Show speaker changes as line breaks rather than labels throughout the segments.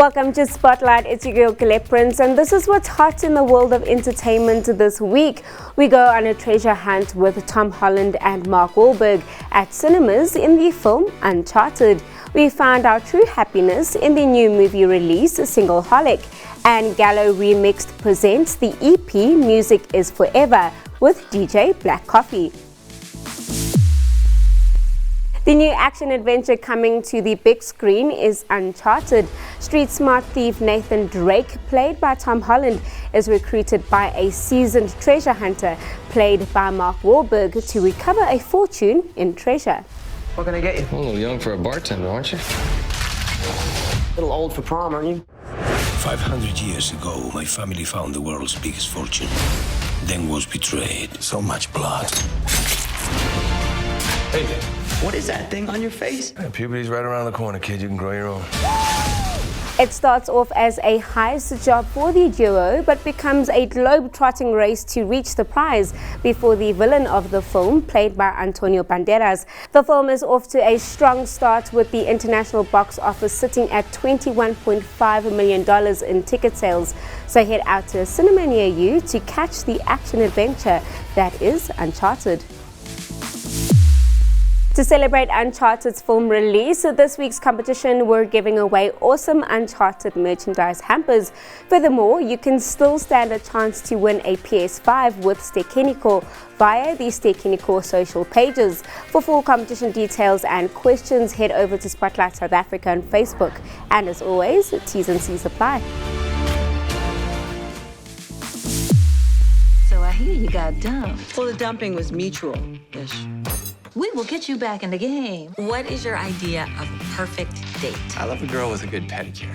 Welcome to Spotlight. It's your girl Gallo Remixed, and this is what's hot in the world of entertainment this week. We go on a treasure hunt with Tom Holland and Mark Wahlberg at cinemas in the film Uncharted. We found our true happiness in the new movie release Singleholic, and Gallo Remixed presents the EP Music Is Forever with DJ Black Coffee. The new action-adventure coming to the big screen is Uncharted. Street-smart thief Nathan Drake, played by Tom Holland, is recruited by a seasoned treasure hunter, played by Mark Wahlberg, to recover a fortune in treasure.
What can I get you?
A little young for a bartender, aren't you?
A little old for prom, aren't you?
500 years ago, my family found the world's biggest fortune, then was betrayed. So much blood.
Hey,
What is that thing on your face?
yeah, puberty's right around the corner, kid. You can grow your own.
It starts off as a heist job for the duo, but becomes a globe-trotting race to reach the prize before the villain of the film, played by Antonio Banderas. The film is off to a strong start, with the international box office sitting at $21.5 million in ticket sales. So head out to a cinema near you to catch the action-adventure that is Uncharted. To celebrate Uncharted's film release, this week's competition, we're giving away awesome Uncharted merchandise hampers. Furthermore, you can still stand a chance to win a PS5 with Stekeniko via the Stekeniko social pages. For full competition details and questions, head over to Spotlight South Africa on Facebook. And as always, T's and C's apply.
So I hear you got dumped.
Well, the dumping was mutual-ish.
We will get you back in the game.
What is your idea of a perfect date?
I love a girl with a good pedicure.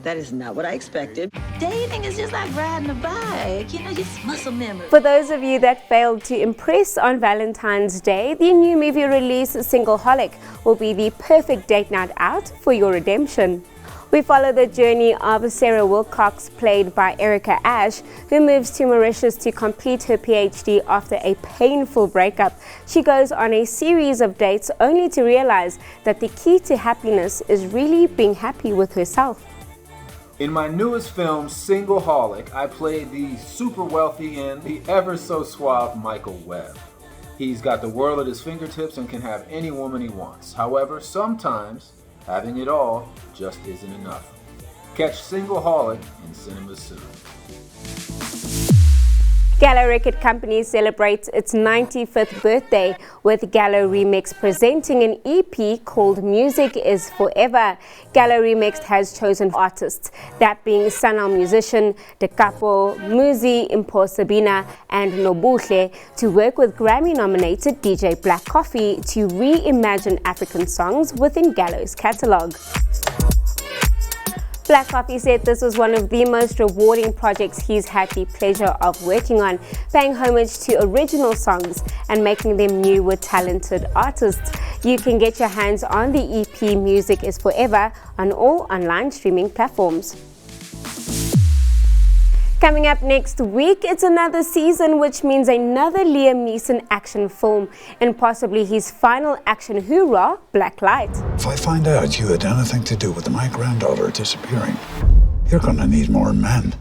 That is not what I expected.
Dating is just like riding a bike. Just muscle memory.
For those of you that failed to impress on Valentine's Day, the new movie release Singleholic will be the perfect date night out for your redemption. We follow the journey of Sarah Wilcox, played by Erica Ash, who moves to Mauritius to complete her PhD after a painful breakup. She goes on a series of dates only to realize that the key to happiness is really being happy with herself.
In my newest film, Singleholic, I played the super wealthy and the ever so suave Michael Webb. He's got the world at his fingertips and can have any woman he wants. However, sometimes having it all just isn't enough. Catch Singleholic in cinemas soon.
Gallo Record Company celebrates its 95th birthday with Gallo Remixed presenting an EP called Music Is Forever. Gallo Remixed has chosen artists, that being Sanal Musician, De Capo, Muzi, Impo Sabina, and Nobuhle, to work with Grammy-nominated DJ Black Coffee to reimagine African songs within Gallo's catalogue. Black Coffee said this was one of the most rewarding projects he's had the pleasure of working on, paying homage to original songs and making them new with talented artists. You can get your hands on the EP Music Is Forever on all online streaming platforms. Coming up next week, it's another season, which means another Liam Neeson action film, and possibly his final action hoorah, Blacklight.
If I find out you had anything to do with my granddaughter disappearing, you're gonna need more men.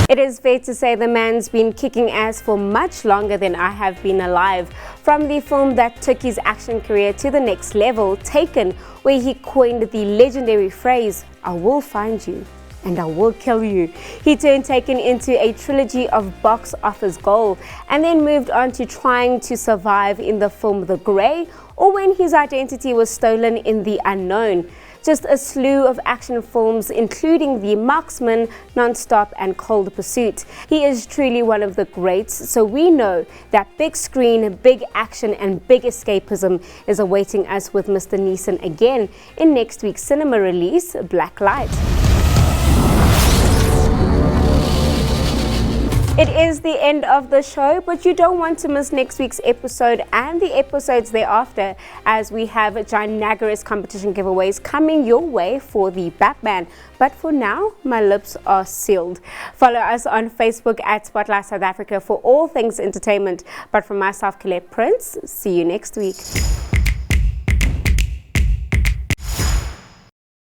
It is fair to say the man's been kicking ass for much longer than I have been alive. From the film that took his action career to the next level, Taken, where he coined the legendary phrase, "I will find you and I will kill you." He turned Taken into a trilogy of box office gold, and then moved on to trying to survive in the film The Grey, or when his identity was stolen in The Unknown. Just a slew of action films, including The Marksman, Non-Stop, and Cold Pursuit. He is truly one of the greats, so we know that big screen, big action, and big escapism is awaiting us with Mr. Neeson again in next week's cinema release, Blacklight. It is the end of the show, but you don't want to miss next week's episode and the episodes thereafter, as we have ginormous competition giveaways coming your way for the Batman. But for now, my lips are sealed. Follow us on Facebook at Spotlight South Africa for all things entertainment. But from myself, Gallo Remixed, see you next week.